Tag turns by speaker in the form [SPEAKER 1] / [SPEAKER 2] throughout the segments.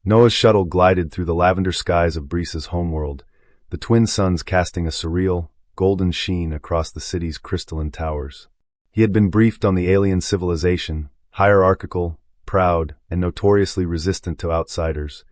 [SPEAKER 1] Noah's shuttle glided through the lavender skies of Brisa's homeworld, the twin suns casting a surreal, golden sheen across the city's crystalline towers. He had been briefed on the alien civilization, hierarchical, proud, and notoriously resistant to outsiders,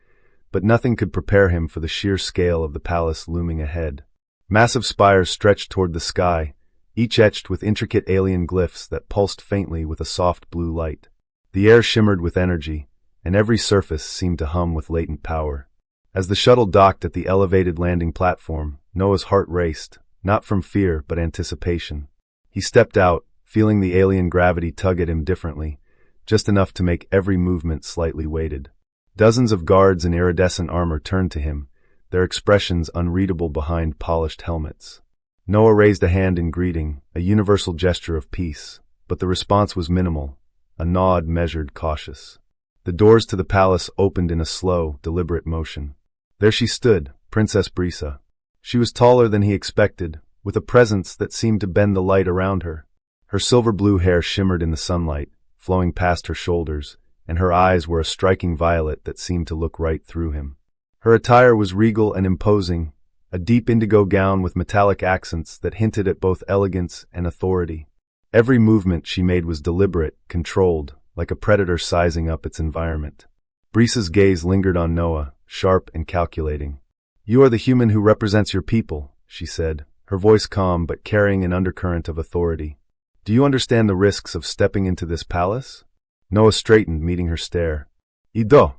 [SPEAKER 1] but nothing could prepare him for the sheer scale of the palace looming ahead. Massive spires stretched toward the sky, each etched with intricate alien glyphs that pulsed faintly with a soft blue light. The air shimmered with energy, and every surface seemed to hum with latent power. As the shuttle docked at the elevated landing platform, Noah's heart raced, not from fear but anticipation. He stepped out, feeling the alien gravity tug at him differently, just enough to make every movement slightly weighted. Dozens of guards in iridescent armor turned to him, their expressions unreadable behind polished helmets. Noah raised a hand in greeting, a universal gesture of peace, but the response was minimal, a nod measured, cautious. The doors to the palace opened in a slow, deliberate motion. There she stood, Princess Brisa. She was taller than he expected, with a presence that seemed to bend the light around her. Her silver-blue hair shimmered in the sunlight, flowing past her shoulders, and her eyes were a striking violet that seemed to look right through him. Her attire was regal and imposing, a deep indigo gown with metallic accents that hinted at both elegance and authority. Every movement she made was deliberate, controlled, like a predator sizing up its environment. Brisa's gaze lingered on Noah, sharp and calculating. "You are the human who represents your people," she said, her voice calm but carrying an undercurrent of authority. "Do you understand the risks of stepping into this palace?" Noah straightened, meeting her stare. "I do,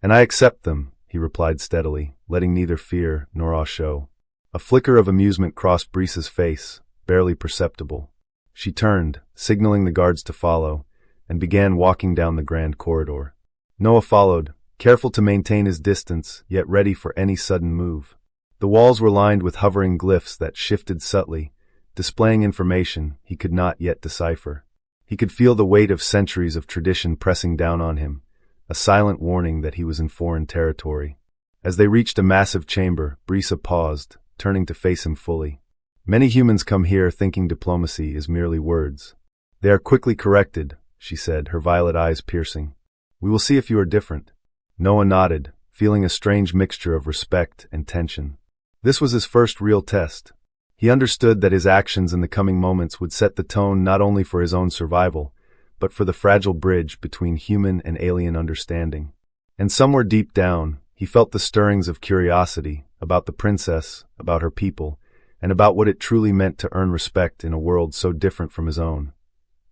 [SPEAKER 1] and I accept them," he replied steadily, letting neither fear nor awe show. A flicker of amusement crossed Brisa's face, barely perceptible. She turned, signaling the guards to follow, and began walking down the grand corridor. Noah followed, careful to maintain his distance, yet ready for any sudden move. The walls were lined with hovering glyphs that shifted subtly, displaying information he could not yet decipher. He could feel the weight of centuries of tradition pressing down on him, a silent warning that he was in foreign territory. As they reached a massive chamber, Brisa paused, turning to face him fully. "Many humans come here thinking diplomacy is merely words. They are quickly corrected," she said, her violet eyes piercing. "We will see if you are different." Noah nodded, feeling a strange mixture of respect and tension. This was his first real test. He understood that his actions in the coming moments would set the tone not only for his own survival, but for the fragile bridge between human and alien understanding. And somewhere deep down, he felt the stirrings of curiosity about the princess, about her people, and about what it truly meant to earn respect in a world so different from his own.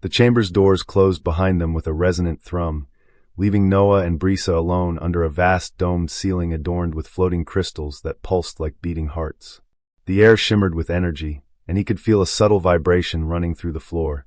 [SPEAKER 1] The chamber's doors closed behind them with a resonant thrum, leaving Noah and Brisa alone under a vast domed ceiling adorned with floating crystals that pulsed like beating hearts. The air shimmered with energy, and he could feel a subtle vibration running through the floor,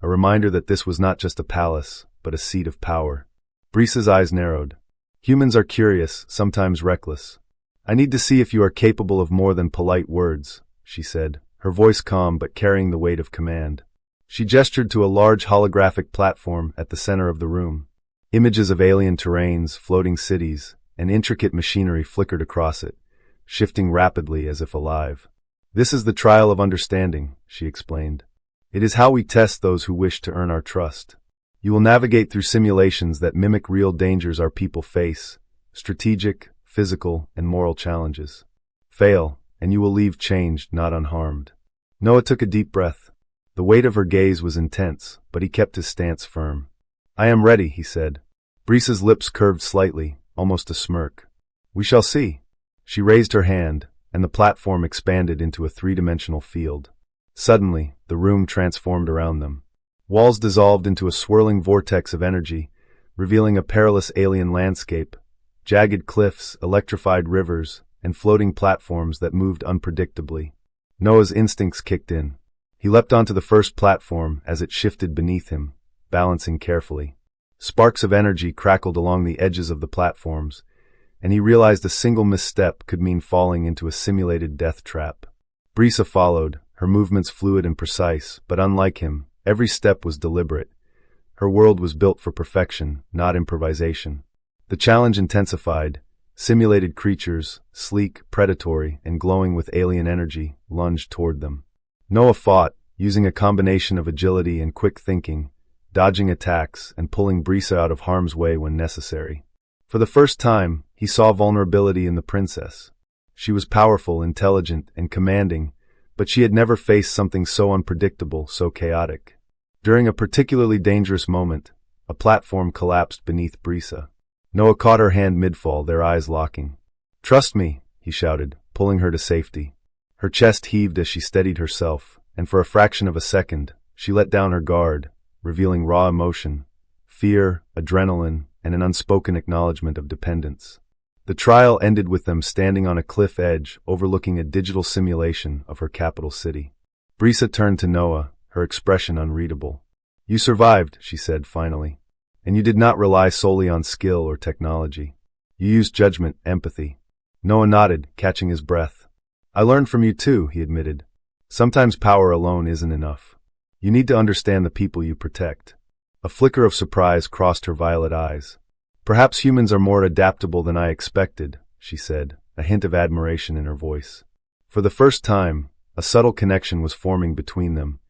[SPEAKER 1] a reminder that this was not just a palace, but a seat of power. Brisa's eyes narrowed. "Humans are curious, sometimes reckless. I need to see if you are capable of more than polite words," she said, her voice calm but carrying the weight of command. She gestured to a large holographic platform at the center of the room. Images of alien terrains, floating cities, and intricate machinery flickered across it, shifting rapidly as if alive. "This is the trial of understanding," she explained. "It is how we test those who wish to earn our trust. You will navigate through simulations that mimic real dangers our people face, strategic, physical, and moral challenges. Fail, and you will leave changed, not unharmed." Noah took a deep breath. The weight of her gaze was intense, but he kept his stance firm. "I am ready," he said. Brisa's lips curved slightly, almost a smirk. "We shall see." She raised her hand, and the platform expanded into a three-dimensional field. Suddenly, the room transformed around them. Walls dissolved into a swirling vortex of energy, revealing a perilous alien landscape, jagged cliffs, electrified rivers, and floating platforms that moved unpredictably. Noah's instincts kicked in. He leapt onto the first platform as it shifted beneath him, balancing carefully. Sparks of energy crackled along the edges of the platforms, and he realized a single misstep could mean falling into a simulated death trap. Brisa followed, her movements fluid and precise, but unlike him, every step was deliberate. Her world was built for perfection, not improvisation. The challenge intensified. Simulated creatures, sleek, predatory, and glowing with alien energy, lunged toward them. Noah fought, using a combination of agility and quick thinking, dodging attacks and pulling Brisa out of harm's way when necessary. For the first time, He saw vulnerability in the princess. She was powerful, intelligent, and commanding, but she had never faced something so unpredictable, so chaotic. During a particularly dangerous moment, a platform collapsed beneath Brisa. Noah caught her hand mid-fall, their eyes locking. "Trust me," he shouted, pulling her to safety. Her chest heaved as she steadied herself, and for a fraction of a second, she let down her guard, revealing raw emotion, fear, adrenaline, and an unspoken acknowledgement of dependence. The trial ended with them standing on a cliff edge overlooking a digital simulation of her capital city. Brisa turned to Noah, her expression unreadable. "You survived," she said finally. "And you did not rely solely on skill or technology. You used judgment, empathy." Noah nodded, catching his breath. "I learned from you too," he admitted. "Sometimes power alone isn't enough. You need to understand the people you protect." A flicker of surprise crossed her violet eyes. "Perhaps humans are more adaptable than I expected," she said, a hint of admiration in her voice. For the first time, a subtle connection was forming between them,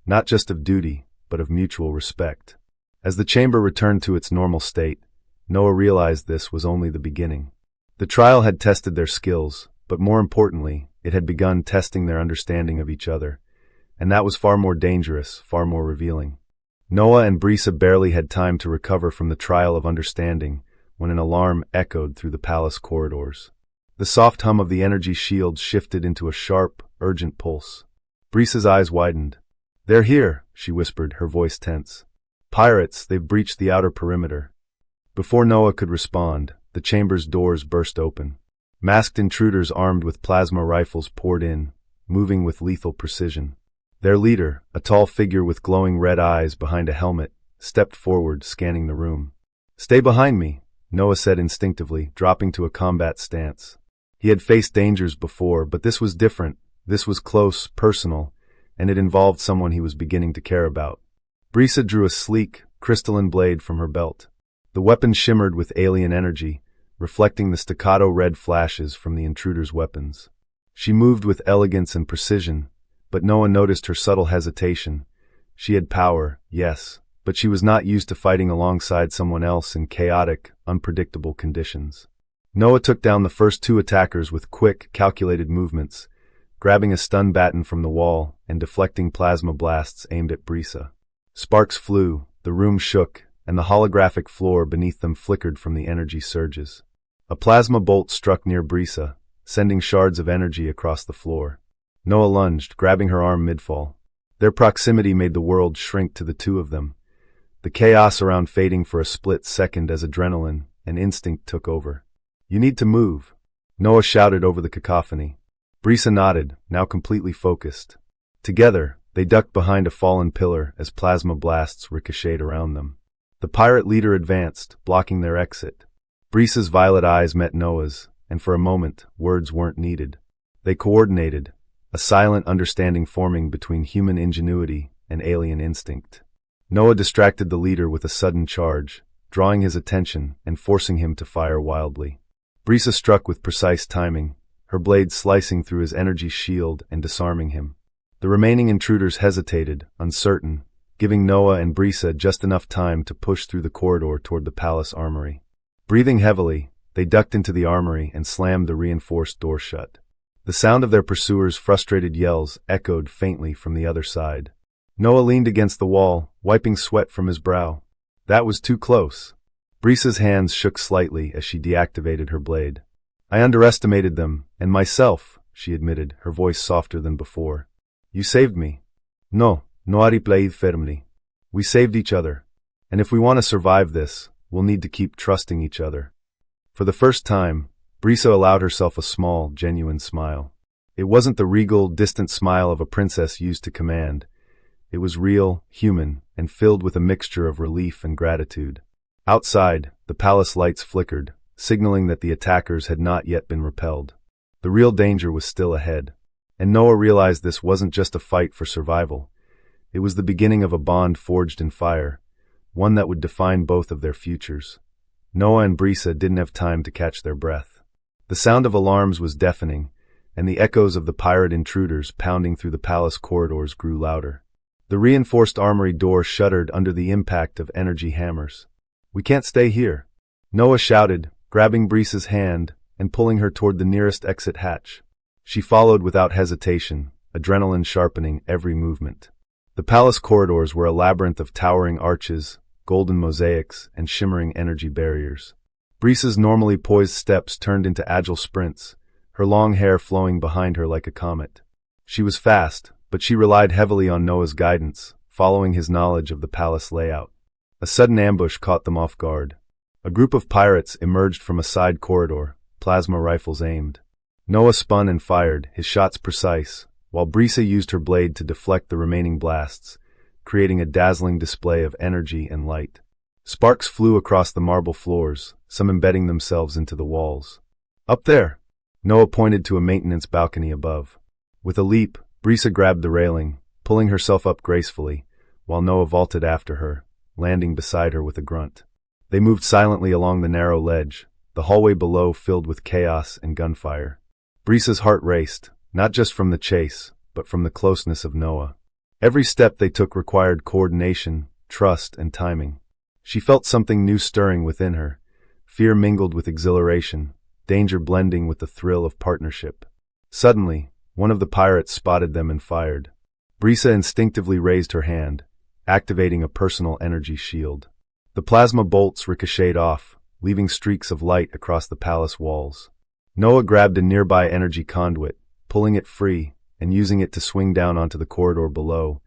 [SPEAKER 1] not just of duty, but of mutual respect. As the chamber returned to its normal state, Noah realized this was only the beginning. The trial had tested their skills, but more importantly, it had begun testing their understanding of each other, and that was far more dangerous, far more revealing. Noah and Brisa barely had time to recover from the trial of understanding when an alarm echoed through the palace corridors. The soft hum of the energy shield shifted into a sharp, urgent pulse. Brisa's eyes widened. "They're here," she whispered, her voice tense. "Pirates, they've breached the outer perimeter." Before Noah could respond, the chamber's doors burst open. Masked intruders armed with plasma rifles poured in, moving with lethal precision. Their leader, a tall figure with glowing red eyes behind a helmet, stepped forward, scanning the room. "Stay behind me," Noah said instinctively, dropping to a combat stance. He had faced dangers before, but this was different. This was close, personal, and it involved someone he was beginning to care about. Brisa drew a sleek, crystalline blade from her belt. The weapon shimmered with alien energy, reflecting the staccato red flashes from the intruder's weapons. She moved with elegance and precision, but Noah noticed her subtle hesitation. She had power, yes, but she was not used to fighting alongside someone else in chaotic, unpredictable conditions. Noah took down the first two attackers with quick, calculated movements, grabbing a stun baton from the wall and deflecting plasma blasts aimed at Brisa. Sparks flew, the room shook, and the holographic floor beneath them flickered from the energy surges. A plasma bolt struck near Brisa, sending shards of energy across the floor. Noah lunged, grabbing her arm mid-fall. Their proximity made the world shrink to the two of them, the chaos around fading for a split second as adrenaline and instinct took over. "You need to move," Noah shouted over the cacophony. Brisa nodded, now completely focused. Together, they ducked behind a fallen pillar as plasma blasts ricocheted around them. The pirate leader advanced, blocking their exit. Brisa's violet eyes met Noah's, and for a moment, words weren't needed. They coordinated, a silent understanding forming between human ingenuity and alien instinct. Noah distracted the leader with a sudden charge, drawing his attention and forcing him to fire wildly. Brisa struck with precise timing, her blade slicing through his energy shield and disarming him. The remaining intruders hesitated, uncertain, giving Noah and Brisa just enough time to push through the corridor toward the palace armory. Breathing heavily, they ducked into the armory and slammed the reinforced door shut. The sound of their pursuers' frustrated yells echoed faintly from the other side. Noah leaned against the wall, wiping sweat from his brow. That was too close. Brisa's hands shook slightly as she deactivated her blade. "I underestimated them, and myself," she admitted, her voice softer than before. "You saved me." "No, no haré plaid firmly." "We saved each other. And if we want to survive this, we'll need to keep trusting each other." For the first time, Brisa allowed herself a small, genuine smile. It wasn't the regal, distant smile of a princess used to command. It was real, human, and filled with a mixture of relief and gratitude. Outside, the palace lights flickered, signaling that the attackers had not yet been repelled. The real danger was still ahead. And Noah realized this wasn't just a fight for survival. It was the beginning of a bond forged in fire, one that would define both of their futures. Noah and Brisa didn't have time to catch their breath. The sound of alarms was deafening, and the echoes of the pirate intruders pounding through the palace corridors grew louder. The reinforced armory door shuddered under the impact of energy hammers. "We can't stay here," Noah shouted, grabbing Brisa's hand and pulling her toward the nearest exit hatch. She followed without hesitation, adrenaline sharpening every movement. The palace corridors were a labyrinth of towering arches, golden mosaics, and shimmering energy barriers. Brisa's normally poised steps turned into agile sprints, her long hair flowing behind her like a comet. She was fast, but she relied heavily on Noah's guidance, following his knowledge of the palace layout. A sudden ambush caught them off guard. A group of pirates emerged from a side corridor, plasma rifles aimed. Noah spun and fired, his shots precise, while Brisa used her blade to deflect the remaining blasts, creating a dazzling display of energy and light. Sparks flew across the marble floors, some embedding themselves into the walls. Up there! Noah pointed to a maintenance balcony above. With a leap, Brisa grabbed the railing, pulling herself up gracefully, while Noah vaulted after her, landing beside her with a grunt. They moved silently along the narrow ledge, the hallway below filled with chaos and gunfire. Brisa's heart raced, not just from the chase, but from the closeness of Noah. Every step they took required coordination, trust, and timing. She felt something new stirring within her, fear mingled with exhilaration, danger blending with the thrill of partnership. Suddenly, one of the pirates spotted them and fired. Brisa instinctively raised her hand, activating a personal energy shield. The plasma bolts ricocheted off, leaving streaks of light across the palace walls. Noah grabbed a nearby energy conduit, pulling it free and using it to swing down onto the corridor below,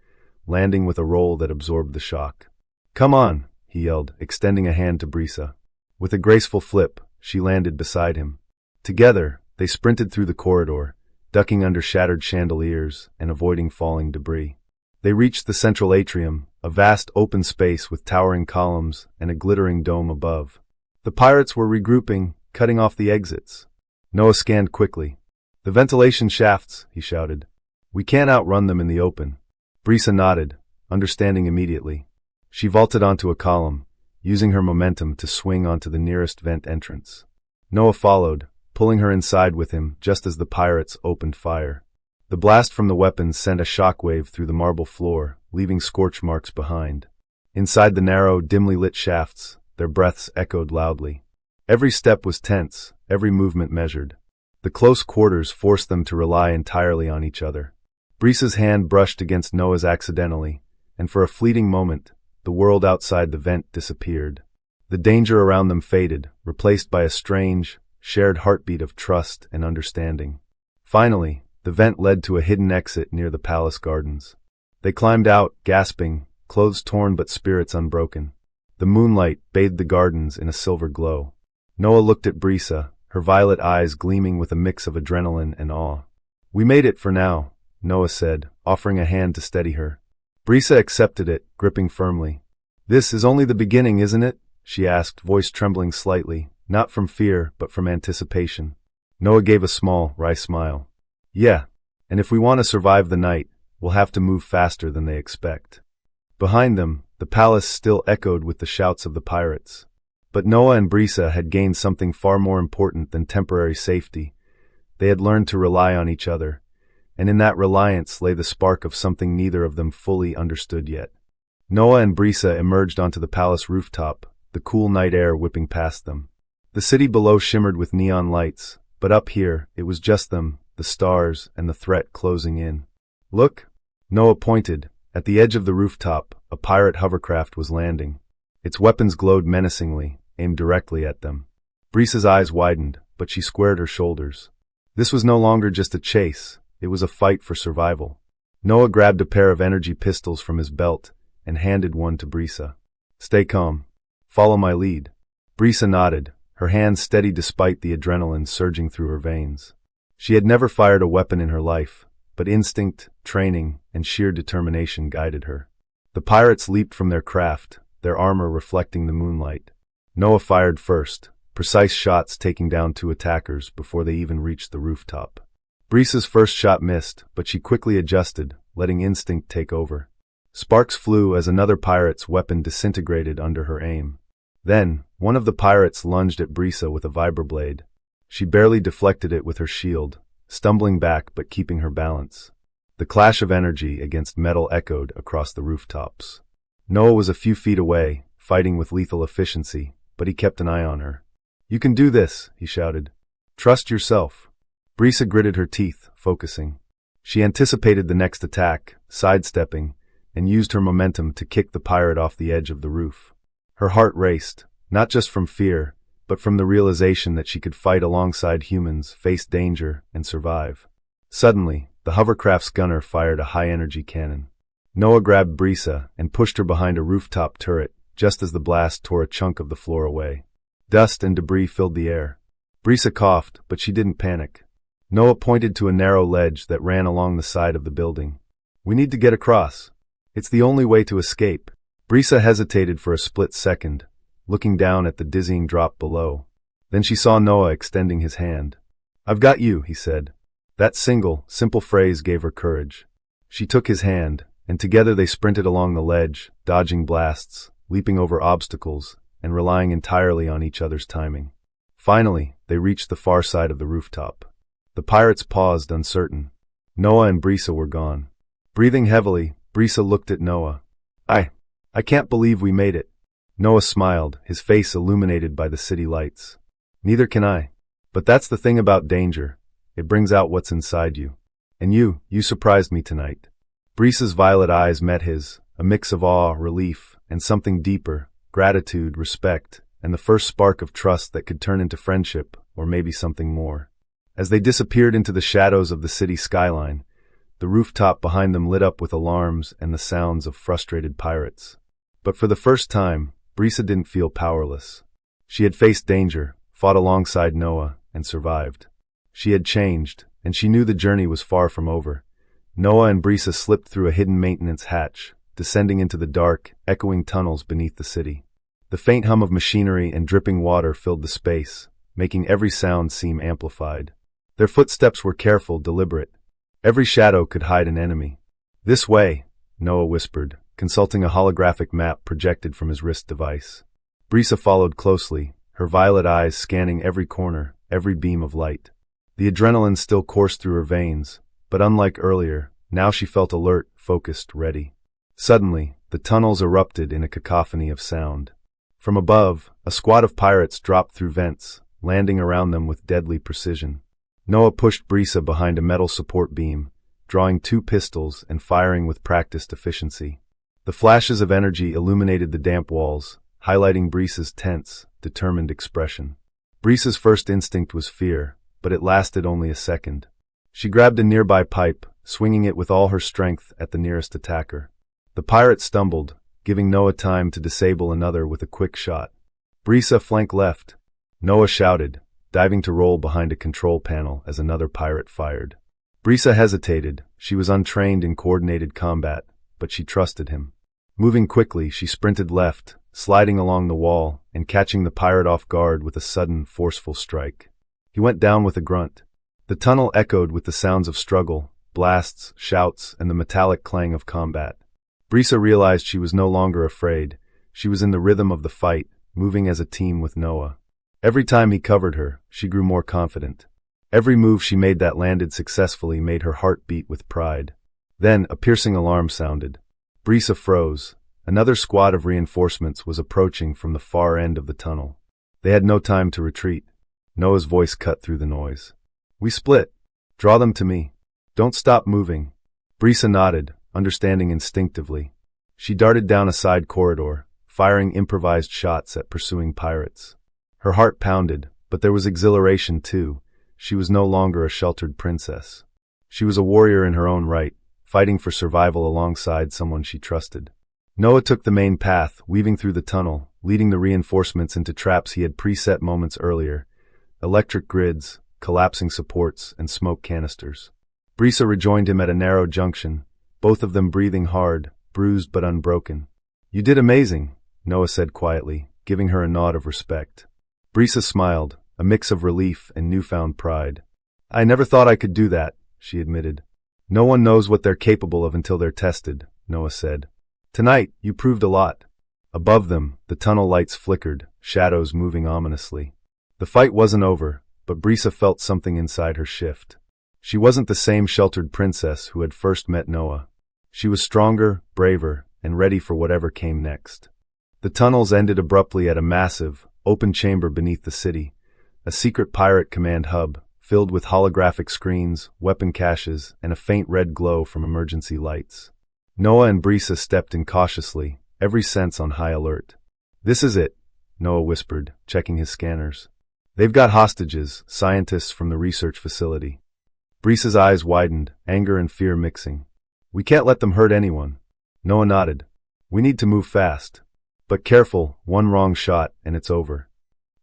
[SPEAKER 1] landing with a roll that absorbed the shock. "Come on," he yelled, extending a hand to Brisa. With a graceful flip, she landed beside him. Together, they sprinted through the corridor, ducking under shattered chandeliers and avoiding falling debris. They reached the central atrium, a vast open space with towering columns and a glittering dome above. The pirates were regrouping, cutting off the exits. Noah scanned quickly. "The ventilation shafts," he shouted. "We can't outrun them in the open." Brisa nodded, understanding immediately. She vaulted onto a column, using her momentum to swing onto the nearest vent entrance. Noah followed, pulling her inside with him just as the pirates opened fire. The blast from the weapons sent a shockwave through the marble floor, leaving scorch marks behind. Inside the narrow, dimly lit shafts, their breaths echoed loudly. Every step was tense, every movement measured. The close quarters forced them to rely entirely on each other. Brisa's hand brushed against Noah's accidentally, and for a fleeting moment, the world outside the vent disappeared. The danger around them faded, replaced by a strange, shared heartbeat of trust and understanding. Finally, the vent led to a hidden exit near the palace gardens. They climbed out, gasping, clothes torn but spirits unbroken. The moonlight bathed the gardens in a silver glow. Noah looked at Brisa, her violet eyes gleaming with a mix of adrenaline and awe. "We made it for now," Noah said, offering a hand to steady her. Brisa accepted it, gripping firmly. "This is only the beginning, isn't it?" she asked, voice trembling slightly, not from fear, but from anticipation. Noah gave a small, wry smile. "Yeah, and if we want to survive the night, we'll have to move faster than they expect." Behind them, the palace still echoed with the shouts of the pirates. But Noah and Brisa had gained something far more important than temporary safety. They had learned to rely on each other, and in that reliance lay the spark of something neither of them fully understood yet. Noah and Brisa emerged onto the palace rooftop, the cool night air whipping past them. The city below shimmered with neon lights, but up here, it was just them, the stars, and the threat closing in. "Look!" Noah pointed. At the edge of the rooftop, a pirate hovercraft was landing. Its weapons glowed menacingly, aimed directly at them. Brisa's eyes widened, but she squared her shoulders. This was no longer just a chase, it was a fight for survival. Noah grabbed a pair of energy pistols from his belt and handed one to Brisa. "Stay calm. Follow my lead." Brisa nodded, her hands steady despite the adrenaline surging through her veins. She had never fired a weapon in her life, but instinct, training, and sheer determination guided her. The pirates leaped from their craft, their armor reflecting the moonlight. Noah fired first, precise shots taking down 2 attackers before they even reached the rooftop. Brisa's first shot missed, but she quickly adjusted, letting instinct take over. Sparks flew as another pirate's weapon disintegrated under her aim. Then, one of the pirates lunged at Brisa with a vibroblade. She barely deflected it with her shield, stumbling back but keeping her balance. The clash of energy against metal echoed across the rooftops. Noah was a few feet away, fighting with lethal efficiency, but he kept an eye on her. You can do this, he shouted. Trust yourself. Brisa gritted her teeth, focusing. She anticipated the next attack, sidestepping, and used her momentum to kick the pirate off the edge of the roof. Her heart raced, not just from fear, but from the realization that she could fight alongside humans, face danger, and survive. Suddenly, the hovercraft's gunner fired a high-energy cannon. Noah grabbed Brisa and pushed her behind a rooftop turret, just as the blast tore a chunk of the floor away. Dust and debris filled the air. Brisa coughed, but she didn't panic. Noah pointed to a narrow ledge that ran along the side of the building. We need to get across. It's the only way to escape. Brisa hesitated for a split second, looking down at the dizzying drop below. Then she saw Noah extending his hand. I've got you, he said. That simple phrase gave her courage. She took his hand, and together they sprinted along the ledge, dodging blasts, leaping over obstacles, and relying entirely on each other's timing. Finally, they reached the far side of the rooftop. The pirates paused, uncertain. Noah and Brisa were gone. Breathing heavily, Brisa looked at Noah. I can't believe we made it. Noah smiled, his face illuminated by the city lights. Neither can I. But that's the thing about danger. It brings out what's inside you. And you surprised me tonight. Brisa's violet eyes met his, a mix of awe, relief, and something deeper, gratitude, respect, and the first spark of trust that could turn into friendship, or maybe something more. As they disappeared into the shadows of the city skyline, the rooftop behind them lit up with alarms and the sounds of frustrated pirates. But for the first time, Brisa didn't feel powerless. She had faced danger, fought alongside Noah, and survived. She had changed, and she knew the journey was far from over. Noah and Brisa slipped through a hidden maintenance hatch, descending into the dark, echoing tunnels beneath the city. The faint hum of machinery and dripping water filled the space, making every sound seem amplified. Their footsteps were careful, deliberate. Every shadow could hide an enemy. This way, Noah whispered, consulting a holographic map projected from his wrist device. Brisa followed closely, her violet eyes scanning every corner, every beam of light. The adrenaline still coursed through her veins, but unlike earlier, now she felt alert, focused, ready. Suddenly, the tunnels erupted in a cacophony of sound. From above, a squad of pirates dropped through vents, landing around them with deadly precision. Noah pushed Brisa behind a metal support beam, drawing 2 pistols and firing with practiced efficiency. The flashes of energy illuminated the damp walls, highlighting Brisa's tense, determined expression. Brisa's first instinct was fear, but it lasted only a second. She grabbed a nearby pipe, swinging it with all her strength at the nearest attacker. The pirate stumbled, giving Noah time to disable another with a quick shot. Brisa flank left. Noah shouted, diving to roll behind a control panel as another pirate fired. Brisa hesitated. She was untrained in coordinated combat, but she trusted him. Moving quickly, she sprinted left, sliding along the wall and catching the pirate off guard with a sudden, forceful strike. He went down with a grunt. The tunnel echoed with the sounds of struggle, blasts, shouts, and the metallic clang of combat. Brisa realized she was no longer afraid. She was in the rhythm of the fight, moving as a team with Noah. Every time he covered her, she grew more confident. Every move she made that landed successfully made her heart beat with pride. Then, a piercing alarm sounded. Brisa froze. Another squad of reinforcements was approaching from the far end of the tunnel. They had no time to retreat. Noah's voice cut through the noise. We split. Draw them to me. Don't stop moving. Brisa nodded, understanding instinctively. She darted down a side corridor, firing improvised shots at pursuing pirates. Her heart pounded, but there was exhilaration too. She was no longer a sheltered princess. She was a warrior in her own right, fighting for survival alongside someone she trusted. Noah took the main path, weaving through the tunnel, leading the reinforcements into traps he had preset moments earlier. Electric grids, collapsing supports, and smoke canisters. Brisa rejoined him at a narrow junction, both of them breathing hard, bruised but unbroken. You did amazing, Noah said quietly, giving her a nod of respect. Brisa smiled, a mix of relief and newfound pride. I never thought I could do that, she admitted. No one knows what they're capable of until they're tested, Noah said. Tonight, you proved a lot. Above them, the tunnel lights flickered, shadows moving ominously. The fight wasn't over, but Brisa felt something inside her shift. She wasn't the same sheltered princess who had first met Noah. She was stronger, braver, and ready for whatever came next. The tunnels ended abruptly at a massive, open chamber beneath the city, a secret pirate command hub, filled with holographic screens, weapon caches, and a faint red glow from emergency lights. Noah and Brisa stepped in cautiously, every sense on high alert. "This is it," Noah whispered, checking his scanners. "They've got hostages, scientists from the research facility." Brisa's eyes widened, anger and fear mixing. "We can't let them hurt anyone." Noah nodded. "We need to move fast. But careful, one wrong shot, and it's over."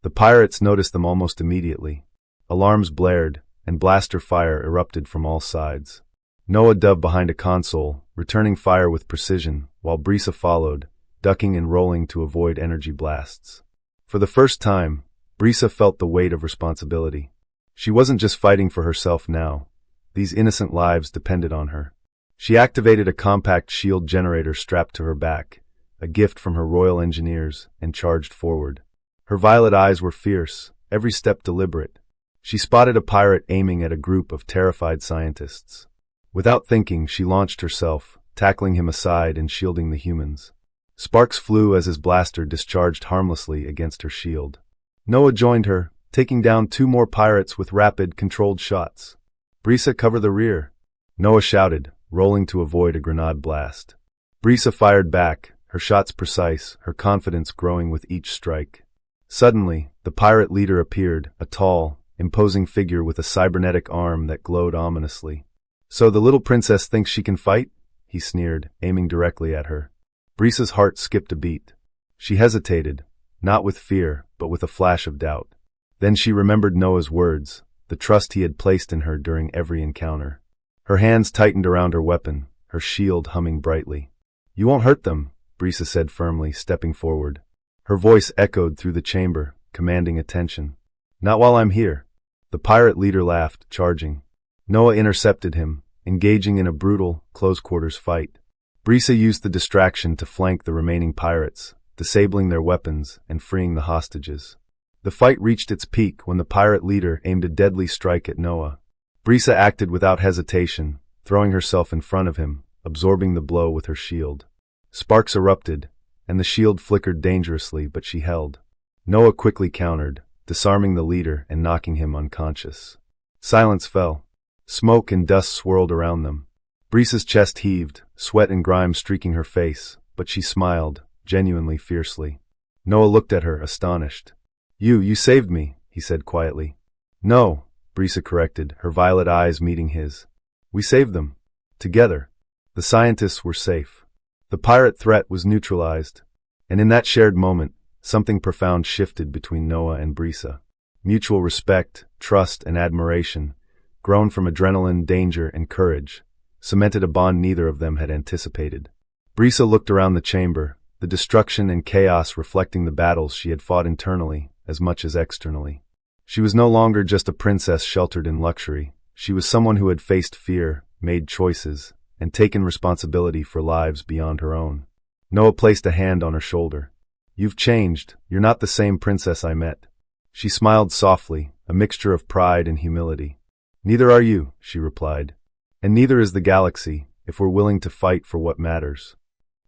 [SPEAKER 1] The pirates noticed them almost immediately. Alarms blared, and blaster fire erupted from all sides. Noah dove behind a console, returning fire with precision, while Brisa followed, ducking and rolling to avoid energy blasts. For the first time, Brisa felt the weight of responsibility. She wasn't just fighting for herself now. These innocent lives depended on her. She activated a compact shield generator strapped to her back, a gift from her royal engineers, and charged forward. Her violet eyes were fierce, every step deliberate. She spotted a pirate aiming at a group of terrified scientists. Without thinking, she launched herself, tackling him aside and shielding the humans. Sparks flew as his blaster discharged harmlessly against her shield. Noah joined her, taking down 2 more pirates with rapid, controlled shots. "Brisa, cover the rear," Noah shouted, rolling to avoid a grenade blast. Brisa fired back, her shots precise, her confidence growing with each strike. Suddenly, the pirate leader appeared, a tall, imposing figure with a cybernetic arm that glowed ominously. "So the little princess thinks she can fight?" he sneered, aiming directly at her. Brisa's heart skipped a beat. She hesitated, not with fear, but with a flash of doubt. Then she remembered Noah's words, the trust he had placed in her during every encounter. Her hands tightened around her weapon, her shield humming brightly. "You won't hurt them," Brisa said firmly, stepping forward. Her voice echoed through the chamber, commanding attention. "Not while I'm here." The pirate leader laughed, charging. Noah intercepted him, engaging in a brutal, close-quarters fight. Brisa used the distraction to flank the remaining pirates, disabling their weapons and freeing the hostages. The fight reached its peak when the pirate leader aimed a deadly strike at Noah. Brisa acted without hesitation, throwing herself in front of him, absorbing the blow with her shield. Sparks erupted, and the shield flickered dangerously, but she held. Noah quickly countered, disarming the leader and knocking him unconscious. Silence fell. Smoke and dust swirled around them. Brisa's chest heaved, sweat and grime streaking her face, but she smiled, genuinely fiercely. Noah looked at her, astonished. You saved me," he said quietly. "No," Brisa corrected, her violet eyes meeting his. "We saved them. Together." The scientists were safe. The pirate threat was neutralized. And in that shared moment, something profound shifted between Noah and Brisa. Mutual respect, trust, and admiration, grown from adrenaline, danger, and courage, cemented a bond neither of them had anticipated. Brisa looked around the chamber, the destruction and chaos reflecting the battles she had fought internally as much as externally. She was no longer just a princess sheltered in luxury. She was someone who had faced fear, made choices, and taken responsibility for lives beyond her own. Noah placed a hand on her shoulder. "You've changed. You're not the same princess I met." She smiled softly, a mixture of pride and humility. "Neither are you," she replied. "And neither is the galaxy, if we're willing to fight for what matters."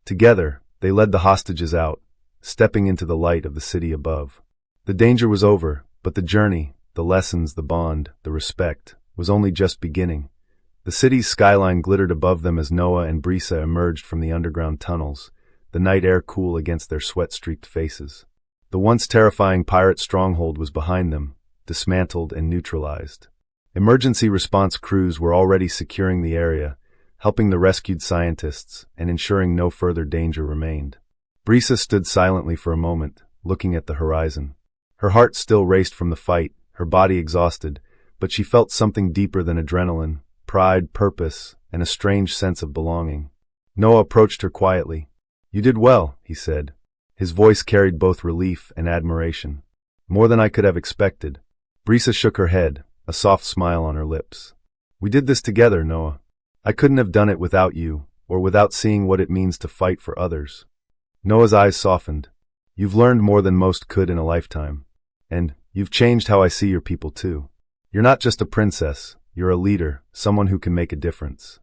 [SPEAKER 1] Together, they led the hostages out, stepping into the light of the city above. The danger was over, but the journey, the lessons, the bond, the respect, was only just beginning. The city's skyline glittered above them as Noah and Brisa emerged from the underground tunnels, the night air cool against their sweat-streaked faces. The once terrifying pirate stronghold was behind them, dismantled and neutralized. Emergency response crews were already securing the area, helping the rescued scientists and ensuring no further danger remained. Brisa stood silently for a moment, looking at the horizon. Her heart still raced from the fight, her body exhausted, but she felt something deeper than adrenaline, pride, purpose, and a strange sense of belonging. Noah approached her quietly. "You did well," he said. His voice carried both relief and admiration. "More than I could have expected." Brisa shook her head, a soft smile on her lips. "We did this together, Noah. I couldn't have done it without you, or without seeing what it means to fight for others." Noah's eyes softened. "You've learned more than most could in a lifetime. And you've changed how I see your people too. You're not just a princess, you're a leader, someone who can make a difference."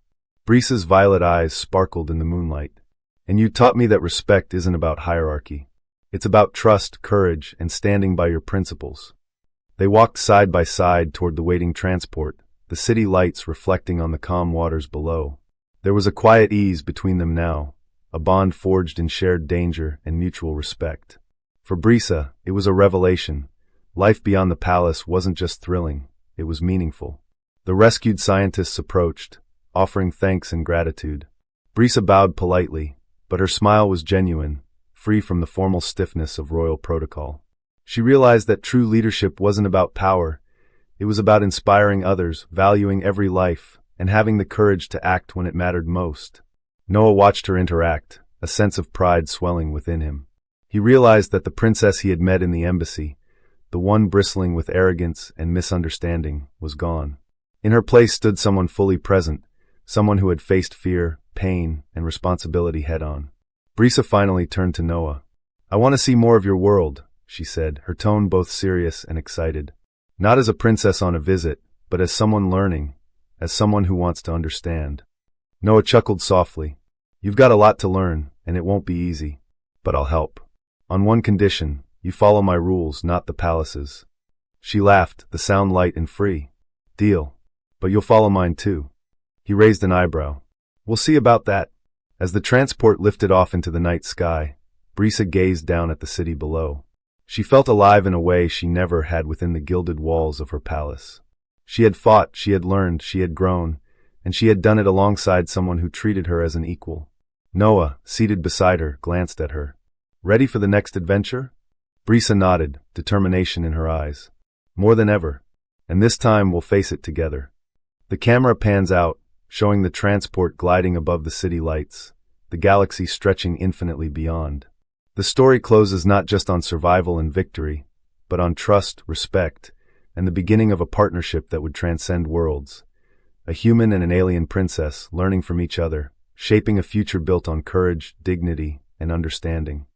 [SPEAKER 1] Brisa's violet eyes sparkled in the moonlight. "And you taught me that respect isn't about hierarchy. It's about trust, courage, and standing by your principles." They walked side by side toward the waiting transport, the city lights reflecting on the calm waters below. There was a quiet ease between them now, a bond forged in shared danger and mutual respect. For Brisa, it was a revelation. Life beyond the palace wasn't just thrilling, it was meaningful. The rescued scientists approached, offering thanks and gratitude. Brisa bowed politely, but her smile was genuine, free from the formal stiffness of royal protocol. She realized that true leadership wasn't about power, it was about inspiring others, valuing every life, and having the courage to act when it mattered most. Noah watched her interact, a sense of pride swelling within him. He realized that the princess he had met in the embassy, the one bristling with arrogance and misunderstanding, was gone. In her place stood someone fully present, someone who had faced fear, pain, and responsibility head-on. Brisa finally turned to Noah. "I want to see more of your world," she said, her tone both serious and excited. Not as a princess on a visit, but as someone learning, as someone who wants to understand. Noah chuckled softly. "You've got a lot to learn, and it won't be easy. But I'll help. On one condition, you follow my rules, not the palace's." She laughed, the sound light and free. "Deal. But you'll follow mine too." He raised an eyebrow. "We'll see about that." As the transport lifted off into the night sky, Brisa gazed down at the city below. She felt alive in a way she never had within the gilded walls of her palace. She had fought, she had learned, she had grown, and she had done it alongside someone who treated her as an equal. Noah, seated beside her, glanced at her. "Ready for the next adventure?" Brisa nodded, determination in her eyes. "More than ever. And this time we'll face it together." The camera pans out, showing the transport gliding above the city lights, the galaxy stretching infinitely beyond. The story closes not just on survival and victory, but on trust, respect, and the beginning of a partnership that would transcend worlds. A human and an alien princess learning from each other, shaping a future built on courage, dignity, and understanding.